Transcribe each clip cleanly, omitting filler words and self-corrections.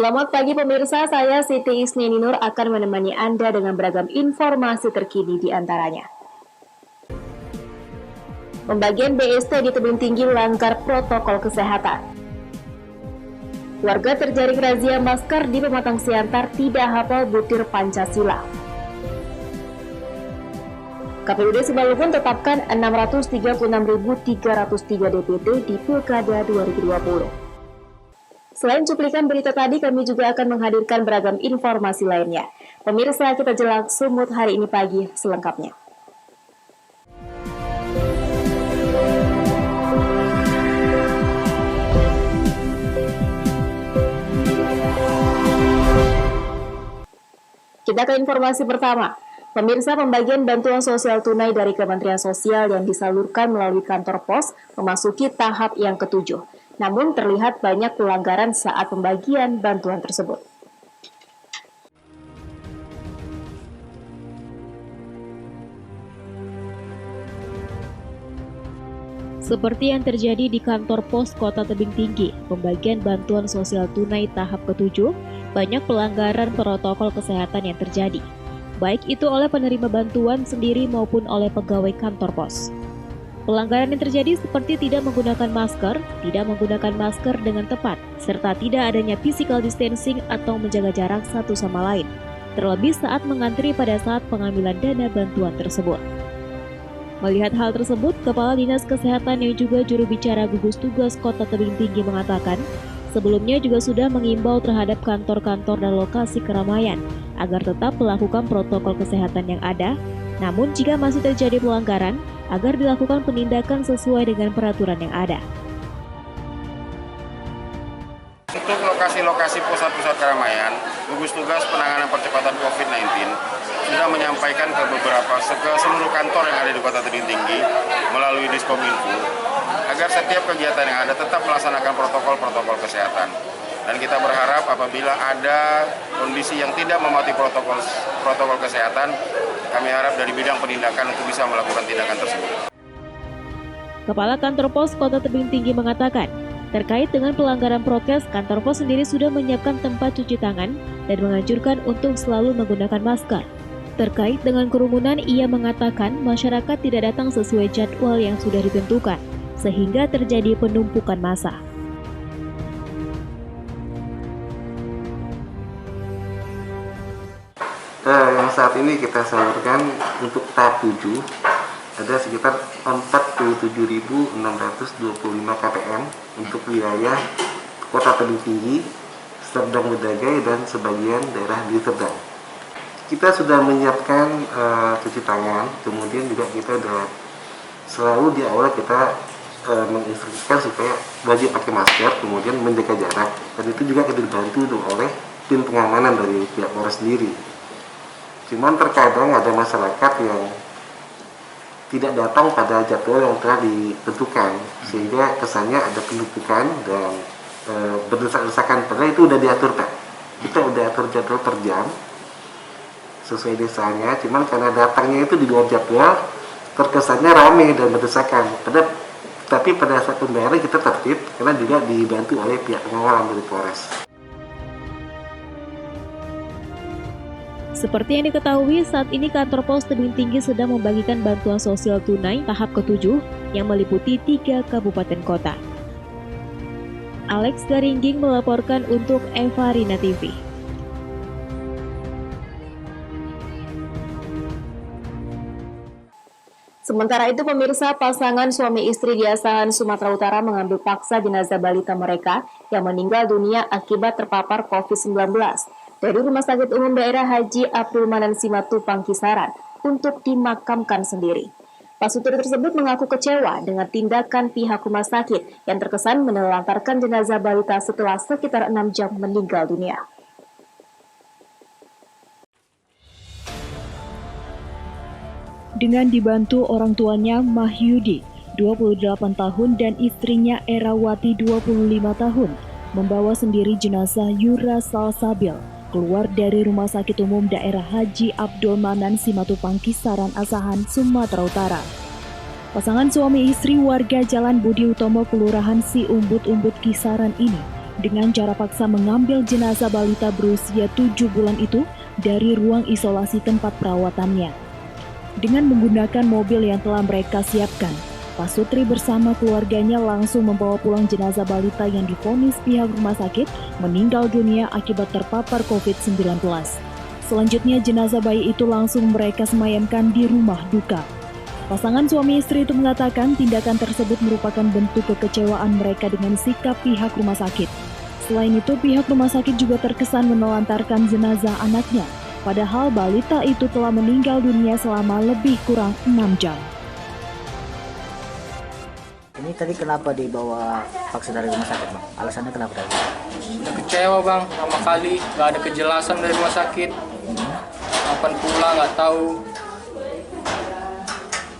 Selamat pagi pemirsa, saya Siti Isni Nur akan menemani Anda dengan beragam informasi terkini di antaranya. Pembagian BST di Tebing Tinggi melanggar protokol kesehatan. Warga terjaring razia masker di Pematang Siantar tidak hafal butir Pancasila. KPUD Simalungun tetapkan 636.303 DPT di Pilkada 2020. Selain cuplikan berita tadi, kami juga akan menghadirkan beragam informasi lainnya. Pemirsa, kita jelang Sumut hari ini pagi selengkapnya. Kita ke informasi pertama. Pemirsa, pembagian bantuan sosial tunai dari Kementerian Sosial yang disalurkan melalui kantor pos memasuki tahap yang ke-7. Namun terlihat banyak pelanggaran saat pembagian bantuan tersebut. Seperti yang terjadi di kantor pos Kota Tebing Tinggi, pembagian bantuan sosial tunai tahap ke-7, banyak pelanggaran protokol kesehatan yang terjadi, baik itu oleh penerima bantuan sendiri maupun oleh pegawai kantor pos. Pelanggaran yang terjadi seperti tidak menggunakan masker dengan tepat, serta tidak adanya physical distancing atau menjaga jarak satu sama lain, terlebih saat mengantri pada saat pengambilan dana bantuan tersebut. Melihat hal tersebut, Kepala Dinas Kesehatan yang juga juru bicara gugus tugas Kota Tebing Tinggi mengatakan, sebelumnya juga sudah mengimbau terhadap kantor-kantor dan lokasi keramaian agar tetap melakukan protokol kesehatan yang ada, namun jika masih terjadi pelanggaran, agar dilakukan penindakan sesuai dengan peraturan yang ada. Untuk lokasi-lokasi pusat-pusat keramaian, gugus tugas penanganan percepatan COVID-19 sudah menyampaikan ke seluruh kantor yang ada di Kota Tebing Tinggi melalui Diskominfo agar setiap kegiatan yang ada tetap melaksanakan protokol kesehatan. Dan kita berharap apabila ada kondisi yang tidak mematuhi protokol kesehatan, kami harap dari bidang penindakan untuk bisa melakukan tindakan tersebut. Kepala Kantor Pos Kota Tebing Tinggi mengatakan, terkait dengan pelanggaran prokes, kantor pos sendiri sudah menyiapkan tempat cuci tangan dan menganjurkan untuk selalu menggunakan masker. Terkait dengan kerumunan, ia mengatakan masyarakat tidak datang sesuai jadwal yang sudah ditentukan, sehingga terjadi penumpukan massa. Yang saat ini kita salurkan untuk tahap 7 ada sekitar 47.625 KPM untuk wilayah Kota Tebing Tinggi, Serdang Bedagai, dan sebagian daerah di Serdang. Kita sudah menyiapkan cuci tangan, kemudian juga kita sudah selalu di awal kita menginstruksikan supaya wajib pakai masker, kemudian menjaga jarak, dan itu juga kita dibantu oleh tim pengamanan dari pihak Polres sendiri. Cuman terkadang ada masyarakat yang tidak datang pada jadwal yang telah ditentukan, sehingga kesannya ada penumpukan dan berdesak-desakan. Padahal itu udah diatur, Pak. Kita udah atur jadwal per jam sesuai desanya, cuman karena datangnya itu di luar jadwal, terkesannya ramai dan berdesakan. Tapi pada saat pembayaran kita tertib karena juga dibantu oleh pihak pengawalan dari Polres. Seperti yang diketahui, saat ini kantor pos Tebing Tinggi sedang membagikan bantuan sosial tunai tahap ke-7 yang meliputi 3 kabupaten kota. Alex Garingging melaporkan untuk Eva Rina TV. Sementara itu, pemirsa, pasangan suami istri di Asahan, Sumatera Utara mengambil paksa jenazah balita mereka yang meninggal dunia akibat terpapar COVID-19 dari Rumah Sakit Umum Daerah Haji Abdul Manan Simatupang Kisaran untuk dimakamkan sendiri. Pasutri tersebut mengaku kecewa dengan tindakan pihak rumah sakit yang terkesan menelantarkan jenazah balita setelah sekitar 6 jam meninggal dunia. Dengan dibantu orang tuanya Mahyudi, 28 tahun, dan istrinya Erawati, 25 tahun, membawa sendiri jenazah Yura Salsabil keluar dari Rumah Sakit Umum Daerah Haji Abdul Manan Simatupang Kisaran Asahan, Sumatera Utara. Pasangan suami istri warga Jalan Budi Utomo, Kelurahan Si Umbut-Umbut Kisaran ini dengan cara paksa mengambil jenazah balita berusia 7 bulan itu dari ruang isolasi tempat perawatannya. Dengan menggunakan mobil yang telah mereka siapkan, Pak Sutri bersama keluarganya langsung membawa pulang jenazah balita yang divonis pihak rumah sakit meninggal dunia akibat terpapar COVID-19. Selanjutnya jenazah bayi itu langsung mereka semayamkan di rumah duka. Pasangan suami istri itu mengatakan tindakan tersebut merupakan bentuk kekecewaan mereka dengan sikap pihak rumah sakit. Selain itu, pihak rumah sakit juga terkesan menelantarkan jenazah anaknya, padahal balita itu telah meninggal dunia selama lebih kurang 6 jam. Ini tadi kenapa dibawa paksa dari rumah sakit, Bang? Alasannya kenapa tadi? Udah kecewa, Bang, pertama kali nggak ada kejelasan dari rumah sakit. Kapan pulang nggak tahu.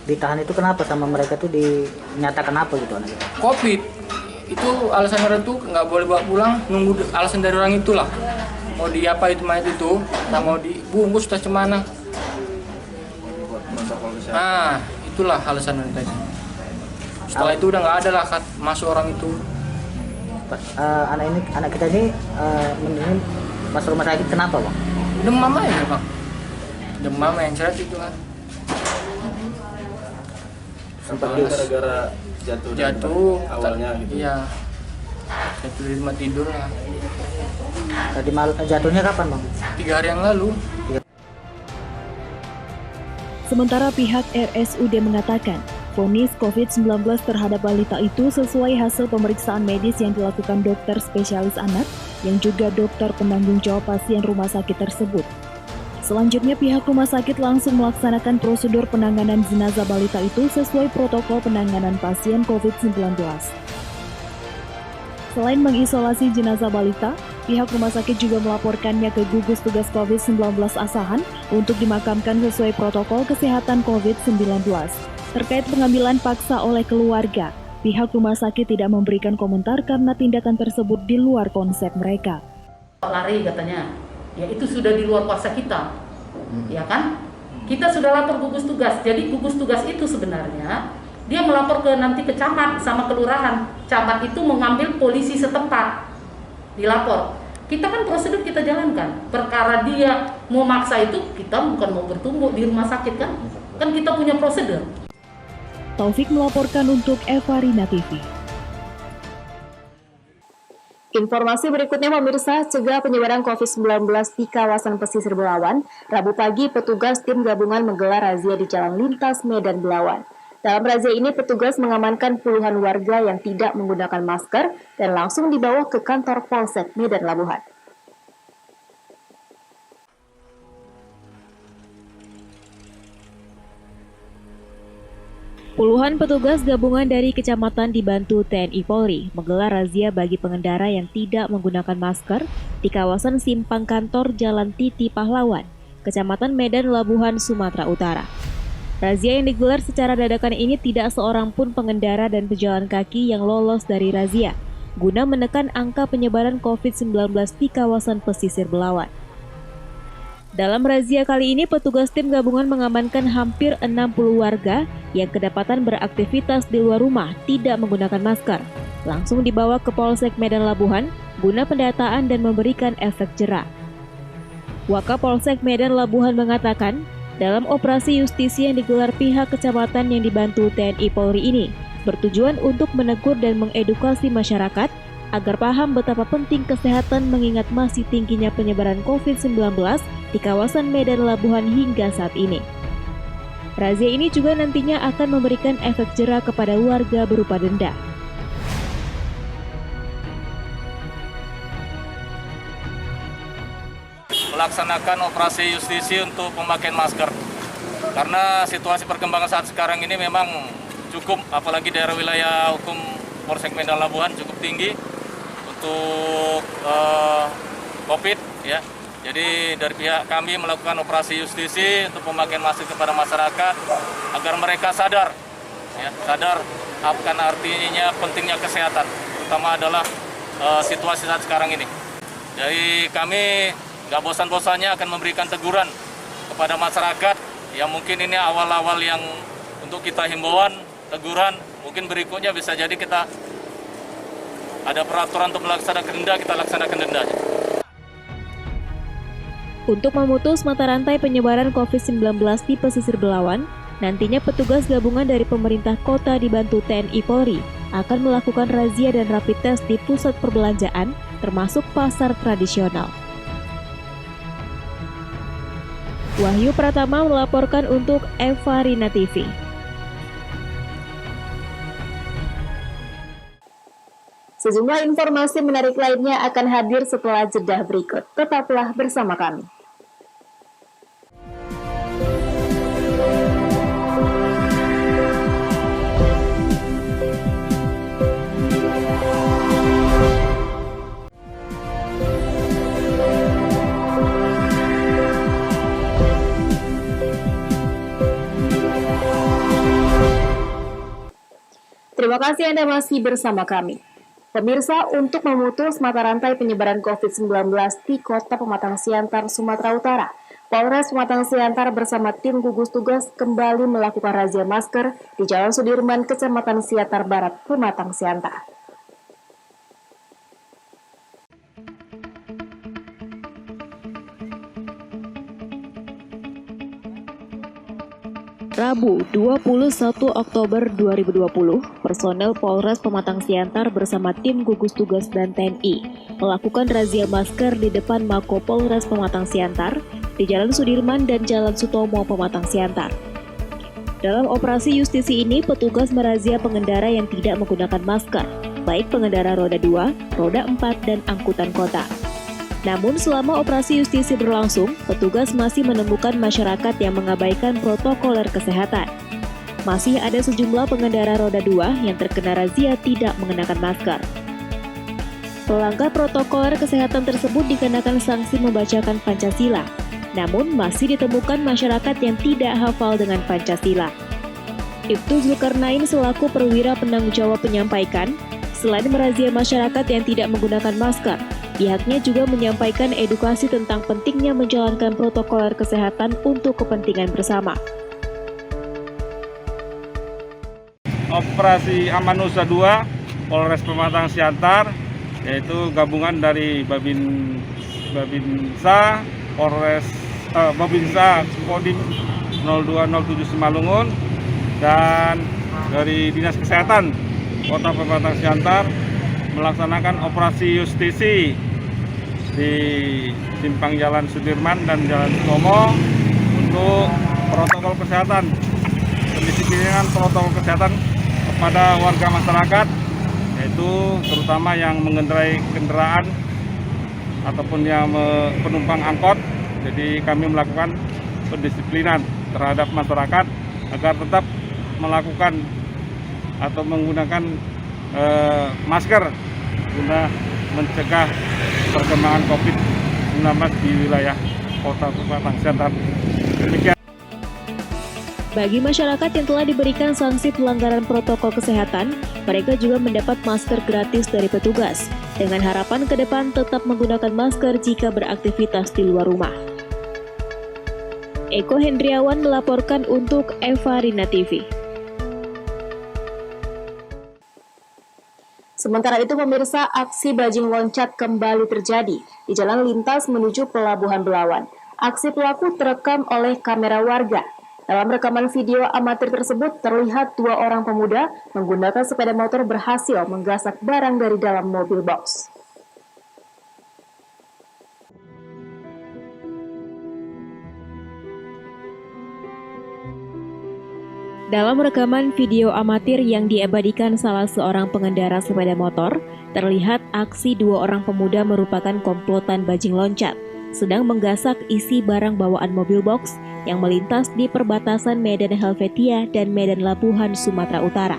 Ditahan itu kenapa sama mereka tuh dinyatakan apa gitu anak kita? Covid itu alasan orang tuh nggak boleh bawa pulang, nunggu alasan dari orang itulah. Mau di apa itu mayat itu, tak mau dibungkus tak cemana. Nah, itulah alasan mereka itu. Setelah itu udah nggak ada lah masuk orang itu. Anak kita ini masuk rumah sakit kenapa, Bang? Demam aja, Bang. Demam yang cerat itu kan. Sempat gara-gara jatuh awalnya gitu. Iya. Jatuh di rumah tidur lah. tadi jatuhnya kapan, Bang? 3 hari yang lalu. Sementara pihak RSUD mengatakan, vonis COVID-19 terhadap balita itu sesuai hasil pemeriksaan medis yang dilakukan dokter spesialis anak yang juga dokter penanggung jawab pasien rumah sakit tersebut. Selanjutnya pihak rumah sakit langsung melaksanakan prosedur penanganan jenazah balita itu sesuai protokol penanganan pasien COVID-19. Selain mengisolasi jenazah balita, pihak rumah sakit juga melaporkannya ke gugus tugas COVID-19 Asahan untuk dimakamkan sesuai protokol kesehatan COVID-19. Terkait pengambilan paksa oleh keluarga, pihak rumah sakit tidak memberikan komentar karena tindakan tersebut di luar konsep mereka. Lari katanya, ya itu sudah di luar kuasa kita, ya kan? Kita sudah lapor gugus tugas, jadi gugus tugas itu sebenarnya dia melapor nanti ke camat sama kelurahan. Camat itu mengambil polisi setempat, dilapor. Kita kan prosedur kita jalankan. Perkara dia mau maksa itu, kita bukan mau bertumbuk di rumah sakit kan? Kan kita punya prosedur. Taufik melaporkan untuk Evarina TV. Informasi berikutnya pemirsa, cegah penyebaran COVID-19 di kawasan pesisir Belawan. Rabu pagi, petugas tim gabungan menggelar razia di jalan lintas Medan Belawan. Dalam razia ini, petugas mengamankan puluhan warga yang tidak menggunakan masker dan langsung dibawa ke kantor Polsek Medan Labuhan. Puluhan petugas gabungan dari kecamatan dibantu TNI Polri menggelar razia bagi pengendara yang tidak menggunakan masker di kawasan simpang kantor Jalan Titi Pahlawan, Kecamatan Medan Labuhan, Sumatera Utara. Razia yang digelar secara dadakan ini tidak seorang pun pengendara dan pejalan kaki yang lolos dari razia, guna menekan angka penyebaran COVID-19 di kawasan pesisir Belawan. Dalam razia kali ini, petugas tim gabungan mengamankan hampir 60 warga yang kedapatan beraktivitas di luar rumah tidak menggunakan masker. Langsung dibawa ke Polsek Medan Labuhan guna pendataan dan memberikan efek jera. Wakapolsek Medan Labuhan mengatakan, dalam operasi justisi yang digelar pihak kecamatan yang dibantu TNI Polri ini, bertujuan untuk menegur dan mengedukasi masyarakat agar paham betapa penting kesehatan mengingat masih tingginya penyebaran COVID-19 di kawasan Medan Labuhan hingga saat ini. Razia ini juga nantinya akan memberikan efek jera kepada warga berupa denda. Melaksanakan operasi justisi untuk pemakaian masker. Karena situasi perkembangan saat sekarang ini memang cukup, apalagi daerah wilayah hukum Polsek Medan Labuhan cukup tinggi untuk COVID ya. Jadi dari pihak kami melakukan operasi justisi untuk pemakaian masker kepada masyarakat agar mereka sadar ya, sadar akan artinya pentingnya kesehatan, terutama adalah situasi saat sekarang ini. Jadi kami nggak bosan-bosannya akan memberikan teguran kepada masyarakat yang mungkin ini awal-awal yang untuk kita himbauan, teguran, mungkin berikutnya bisa jadi kita ada peraturan untuk melaksanakan denda, kita laksanakan denda. Untuk memutus mata rantai penyebaran COVID-19 di pesisir Belawan, nantinya petugas gabungan dari pemerintah kota dibantu TNI Polri akan melakukan razia dan rapid test di pusat perbelanjaan, termasuk pasar tradisional. Wahyu Pratama melaporkan untuk Eva Rina TV. Sejumlah informasi menarik lainnya akan hadir setelah jeda berikut. Tetaplah bersama kami. Terima kasih Anda masih bersama kami. Pemirsa, untuk memutus mata rantai penyebaran COVID-19 di Kota Pematang Siantar, Sumatera Utara, Polres Pematang Siantar bersama tim gugus tugas kembali melakukan razia masker di Jalan Sudirman, Kecamatan Siantar Barat, Pematang Siantar. Rabu, 21 Oktober 2020, personel Polres Pematang Siantar bersama tim gugus tugas dan TNI melakukan razia masker di depan Mako Polres Pematang Siantar di Jalan Sudirman dan Jalan Sutomo, Pematang Siantar. Dalam operasi justisi ini, petugas merazia pengendara yang tidak menggunakan masker, baik pengendara roda 2, roda 4, dan angkutan kota. Namun selama operasi justisi berlangsung, petugas masih menemukan masyarakat yang mengabaikan protokoler kesehatan. Masih ada sejumlah pengendara roda 2 yang terkena razia tidak mengenakan masker. Pelanggar protokoler kesehatan tersebut dikenakan sanksi membacakan Pancasila. Namun masih ditemukan masyarakat yang tidak hafal dengan Pancasila. Ibtu Zulkarnain selaku perwira penanggung jawab menyampaikan, selain merazia masyarakat yang tidak menggunakan masker, pihaknya juga menyampaikan edukasi tentang pentingnya menjalankan protokoler kesehatan untuk kepentingan bersama. Operasi Amanusa 2 Polres Pematang Siantar, yaitu gabungan dari Babinsa, Babinsa Kodim 0207 Simalungun, dan dari Dinas Kesehatan Kota Pematang Siantar melaksanakan operasi justisi di simpang Jalan Sudirman dan Jalan Sutomo untuk protokol kesehatan, pendisiplinan protokol kesehatan kepada warga masyarakat, yaitu terutama yang mengendarai kendaraan ataupun yang penumpang angkot. Jadi kami melakukan pendisiplinan terhadap masyarakat agar tetap melakukan atau menggunakan masker guna mencegah perkembangan COVID-19 di wilayah Kota Pematang Siantar. Demikian. Bagi masyarakat yang telah diberikan sanksi pelanggaran protokol kesehatan, mereka juga mendapat masker gratis dari petugas, dengan harapan ke depan tetap menggunakan masker jika beraktivitas di luar rumah. Eko Hendriawan melaporkan untuk Eva Rina TV. Sementara itu pemirsa, aksi bajing loncat kembali terjadi di jalan lintas menuju Pelabuhan Belawan. Aksi pelaku terekam oleh kamera warga. Dalam rekaman video amatir tersebut terlihat 2 orang pemuda menggunakan sepeda motor berhasil menggasak barang dari dalam mobil box. Dalam rekaman video amatir yang diabadikan salah seorang pengendara sepeda motor, terlihat aksi 2 orang pemuda merupakan komplotan bajing loncat, sedang menggasak isi barang bawaan mobil box yang melintas di perbatasan Medan Helvetia dan Medan Labuhan, Sumatera Utara.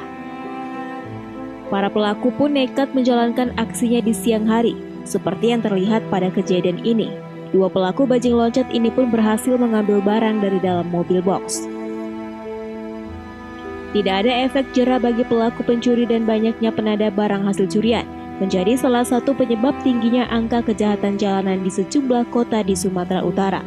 Para pelaku pun nekat menjalankan aksinya di siang hari, seperti yang terlihat pada kejadian ini. 2 pelaku bajing loncat ini pun berhasil mengambil barang dari dalam mobil box. Tidak ada efek jera bagi pelaku pencuri dan banyaknya penada barang hasil curian menjadi salah satu penyebab tingginya angka kejahatan jalanan di sejumlah kota di Sumatera Utara.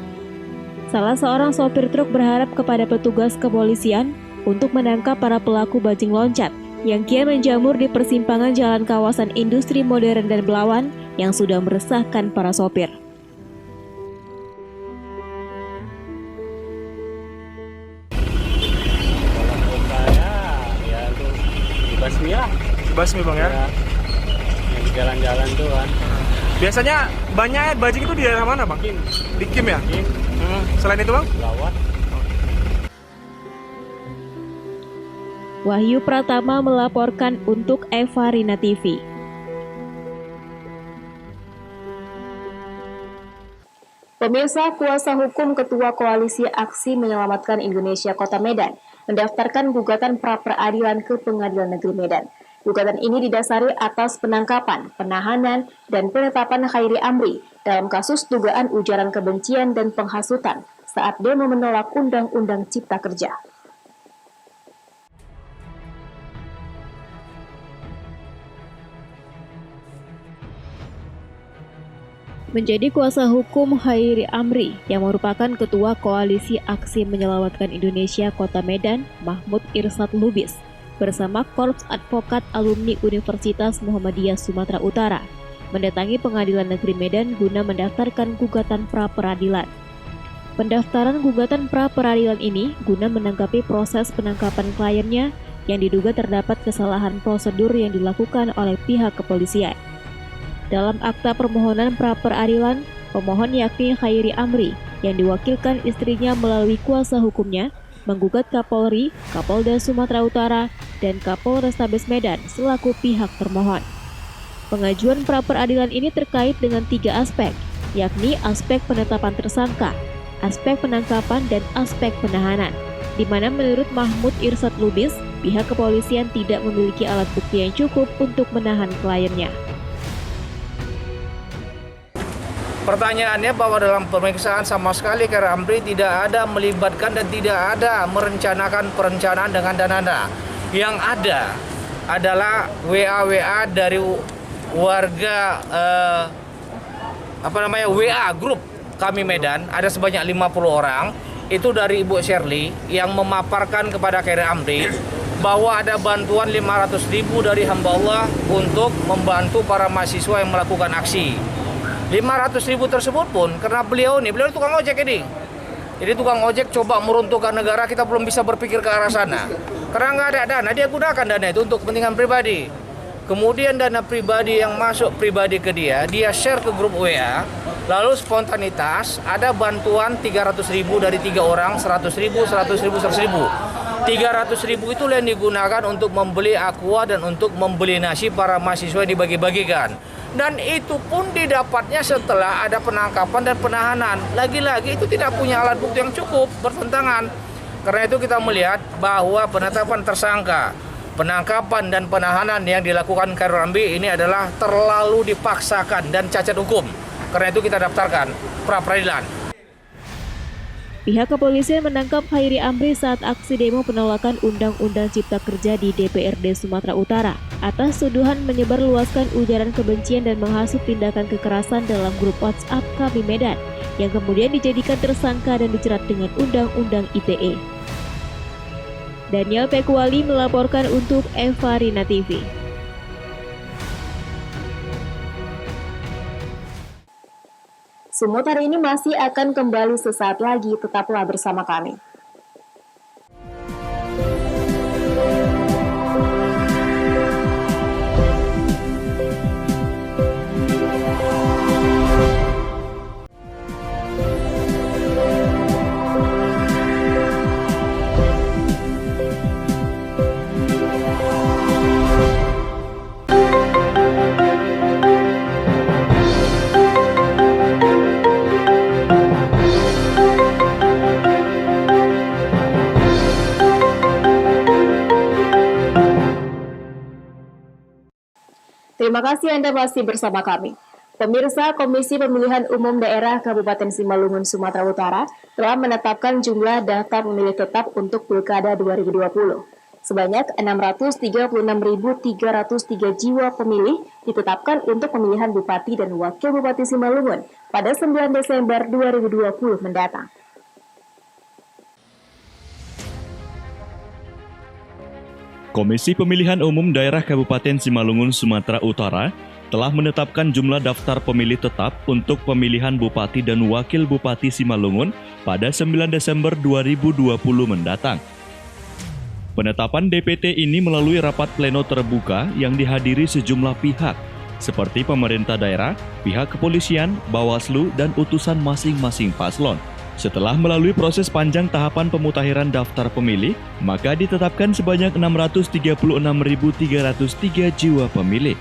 Salah seorang sopir truk berharap kepada petugas kepolisian untuk menangkap para pelaku bajing loncat yang kian menjamur di persimpangan jalan kawasan industri modern dan Belawan yang sudah meresahkan para sopir. Basmi bang ya? Yang di jalan-jalan tuh kan. Biasanya banyak bajing itu di daerah mana bang? Di Kim ya? Kim. Selain itu bang? Lawat. Wahyu Pratama melaporkan untuk Eva Rina TV. Pemirsa, kuasa hukum Ketua Koalisi Aksi Menyelamatkan Indonesia Kota Medan mendaftarkan gugatan pra-peradilan ke Pengadilan Negeri Medan. Gugatan ini didasari atas penangkapan, penahanan, dan penetapan Khairi Amri dalam kasus dugaan ujaran kebencian dan penghasutan saat demo menolak Undang-Undang Cipta Kerja. Menjadi kuasa hukum Khairi Amri yang merupakan Ketua Koalisi Aksi Menyelamatkan Indonesia Kota Medan, Mahmud Irsad Lubis, bersama Korps Advokat Alumni Universitas Muhammadiyah Sumatera Utara, mendatangi Pengadilan Negeri Medan guna mendaftarkan gugatan pra-peradilan. Pendaftaran gugatan pra-peradilan ini guna menanggapi proses penangkapan kliennya yang diduga terdapat kesalahan prosedur yang dilakukan oleh pihak kepolisian. Dalam akta permohonan pra-peradilan, pemohon yakni Khairi Amri yang diwakilkan istrinya melalui kuasa hukumnya menggugat Kapolri, Kapolda Sumatera Utara, dan Kapolrestabes Medan selaku pihak termohon. Pengajuan pra-peradilan ini terkait dengan 3 aspek, yakni aspek penetapan tersangka, aspek penangkapan, dan aspek penahanan, di mana menurut Mahmud Irsad Lubis, pihak kepolisian tidak memiliki alat bukti yang cukup untuk menahan kliennya. Pertanyaannya bahwa dalam pemeriksaan sama sekali Khairi Amri tidak ada melibatkan dan tidak ada merencanakan perencanaan dengan dana. Yang ada adalah WA dari warga WA grup kami Medan, ada sebanyak 50 orang. Itu dari Ibu Shirley yang memaparkan kepada Khairi Amri bahwa ada bantuan 500.000 dari hamba Allah untuk membantu para mahasiswa yang melakukan aksi. 500.000 tersebut pun karena beliau tukang ojek ini. Jadi tukang ojek coba meruntuhkan negara, kita belum bisa berpikir ke arah sana. Karena nggak ada dana, dia gunakan dana itu untuk kepentingan pribadi. Kemudian dana pribadi yang masuk pribadi ke dia share ke grup WA. Lalu spontanitas ada bantuan 300.000 dari 3 orang, 100.000, 100.000, 100.000. 300.000 itu yang digunakan untuk membeli aqua dan untuk membeli nasi para mahasiswa yang dibagi-bagikan. Dan itu pun didapatnya setelah ada penangkapan dan penahanan. Lagi-lagi itu tidak punya alat bukti yang cukup, bertentangan. Karena itu kita melihat bahwa penetapan tersangka, penangkapan dan penahanan yang dilakukan Khairi Amri ini adalah terlalu dipaksakan dan cacat hukum. Karena itu kita daftarkan pra-peradilan. Pihak kepolisian menangkap Khairi Amri saat aksi demo penolakan Undang-Undang Cipta Kerja di DPRD Sumatera Utara atas tuduhan menyebarluaskan ujaran kebencian dan menghasut tindakan kekerasan dalam grup WhatsApp Kami Medan yang kemudian dijadikan tersangka dan dijerat dengan Undang-Undang ITE. Daniel Pekuali melaporkan untuk Eva Rina TV. Semut hari ini masih akan kembali sesaat lagi, tetaplah bersama kami. Terima kasih Anda masih bersama kami. Pemirsa, Komisi Pemilihan Umum Daerah Kabupaten Simalungun, Sumatera Utara telah menetapkan jumlah daftar pemilih tetap untuk Pilkada 2020. Sebanyak 636.303 jiwa pemilih ditetapkan untuk pemilihan Bupati dan Wakil Bupati Simalungun pada 9 Desember 2020 mendatang. Komisi Pemilihan Umum Daerah Kabupaten Simalungun, Sumatera Utara telah menetapkan jumlah daftar pemilih tetap untuk pemilihan Bupati dan Wakil Bupati Simalungun pada 9 Desember 2020 mendatang. Penetapan DPT ini melalui rapat pleno terbuka yang dihadiri sejumlah pihak, seperti pemerintah daerah, pihak kepolisian, Bawaslu, dan utusan masing-masing paslon. Setelah melalui proses panjang tahapan pemutakhiran daftar pemilih, maka ditetapkan sebanyak 636.303 jiwa pemilih.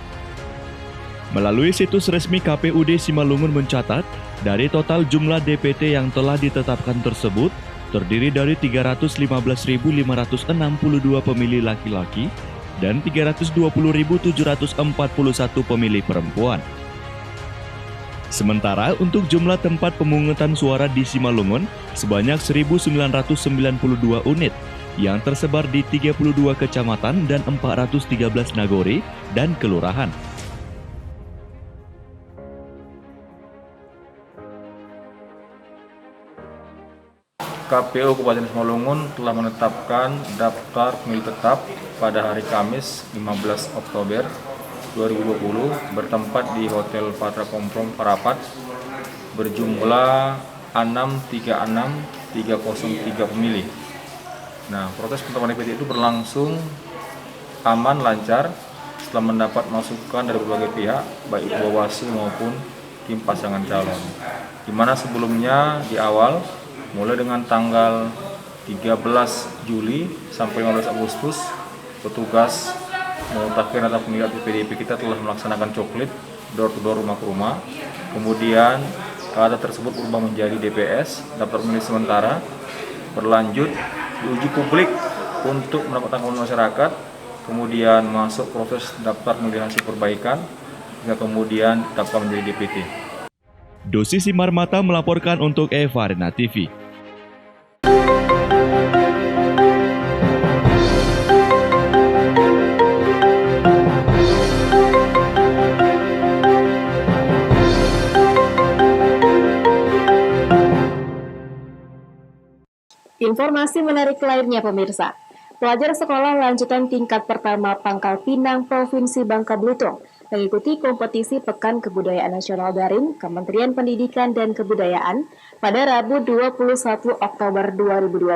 Melalui situs resmi KPUD Simalungun mencatat, dari total jumlah DPT yang telah ditetapkan tersebut, terdiri dari 315.562 pemilih laki-laki dan 320.741 pemilih perempuan. Sementara untuk jumlah tempat pemungutan suara di Simalungun sebanyak 1.992 unit yang tersebar di 32 kecamatan dan 413 nagori dan kelurahan. KPU Kabupaten Simalungun telah menetapkan daftar pemilih tetap pada hari Kamis 15 Oktober 2020 bertempat di Hotel Patra Komprom Parapat berjumlah 636.303 pemilih. Nah, proses penetapan DPT itu berlangsung aman, lancar setelah mendapat masukan dari berbagai pihak, baik itu Bawaslu maupun tim pasangan calon. Di mana sebelumnya di awal mulai dengan tanggal 13 Juli sampai 15 Agustus, petugas mutakhir atau pemilihan PDP kita telah melaksanakan coklit door to door, rumah ke rumah. Kemudian data tersebut berubah menjadi DPS, daftar pemilih sementara, berlanjut diuji publik untuk mendapatkan tanggapan masyarakat, kemudian masuk proses daftar pemilihan hasil perbaikan, hingga kemudian ditetapkan menjadi DPT. Dosi Simarmata melaporkan untuk Eva Arena TV. Informasi menarik lainnya pemirsa. Pelajar sekolah lanjutan tingkat pertama Pangkal Pinang, Provinsi Bangka Belitung mengikuti kompetisi Pekan Kebudayaan Nasional Daring Kementerian Pendidikan dan Kebudayaan pada Rabu 21 Oktober 2020.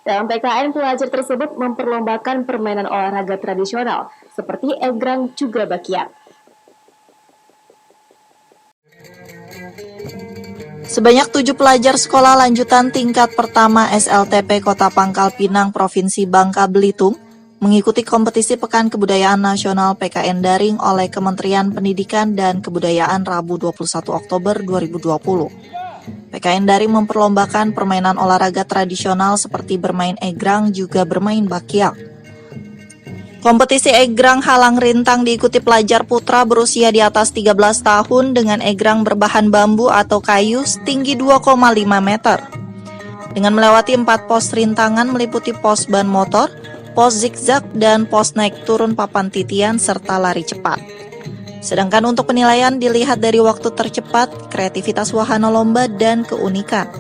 Dalam PKN, pelajar tersebut memperlombakan permainan olahraga tradisional seperti egrang juga bakiak. Sebanyak 7 pelajar sekolah lanjutan tingkat pertama SLTP Kota Pangkal Pinang, Provinsi Bangka Belitung, mengikuti kompetisi Pekan Kebudayaan Nasional PKN Daring oleh Kementerian Pendidikan dan Kebudayaan Rabu 21 Oktober 2020. PKN Daring memperlombakan permainan olahraga tradisional seperti bermain egrang juga bermain bakiak. Kompetisi egrang halang rintang diikuti pelajar putra berusia di atas 13 tahun dengan egrang berbahan bambu atau kayu setinggi 2,5 meter. Dengan melewati 4 pos rintangan meliputi pos ban motor, pos zigzag, dan pos naik turun papan titian serta lari cepat. Sedangkan untuk penilaian dilihat dari waktu tercepat, kreativitas wahana lomba, dan keunikan.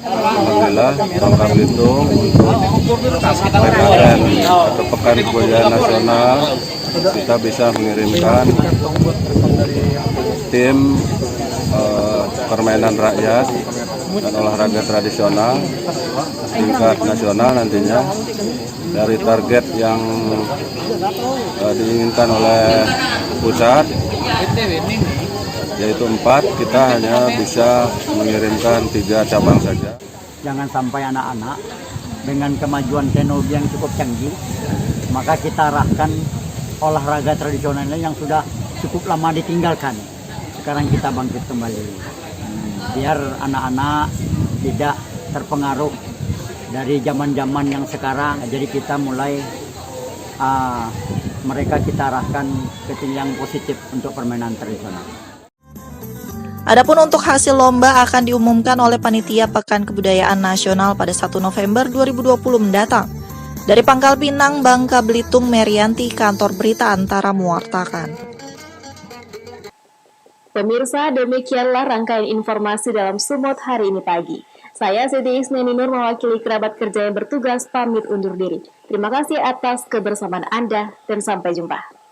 Alhamdulillah, Bangka Belitung untuk PKN atau Pekan Kebudayaan Nasional kita bisa mengirimkan tim permainan rakyat dan olahraga tradisional tingkat nasional nantinya. Dari target yang diinginkan oleh pusat yaitu 4, kita hanya bisa mengirimkan 3 cabang saja. Jangan sampai anak-anak dengan kemajuan teknologi yang cukup canggih, maka kita arahkan olahraga tradisionalnya yang sudah cukup lama ditinggalkan. Sekarang kita bangkit kembali, biar anak-anak tidak terpengaruh dari zaman-zaman yang sekarang. Jadi kita mulai mereka kita arahkan ke yang positif untuk permainan tradisional. Adapun untuk hasil lomba akan diumumkan oleh Panitia Pekan Kebudayaan Nasional pada 1 November 2020 mendatang. Dari Pangkal Pinang, Bangka Belitung, Merianti, Kantor Berita Antara mewartakan. Pemirsa, demikianlah rangkaian informasi dalam Sumut hari ini pagi. Saya Siti Isneninur mewakili kerabat kerja yang bertugas pamit undur diri. Terima kasih atas kebersamaan Anda dan sampai jumpa.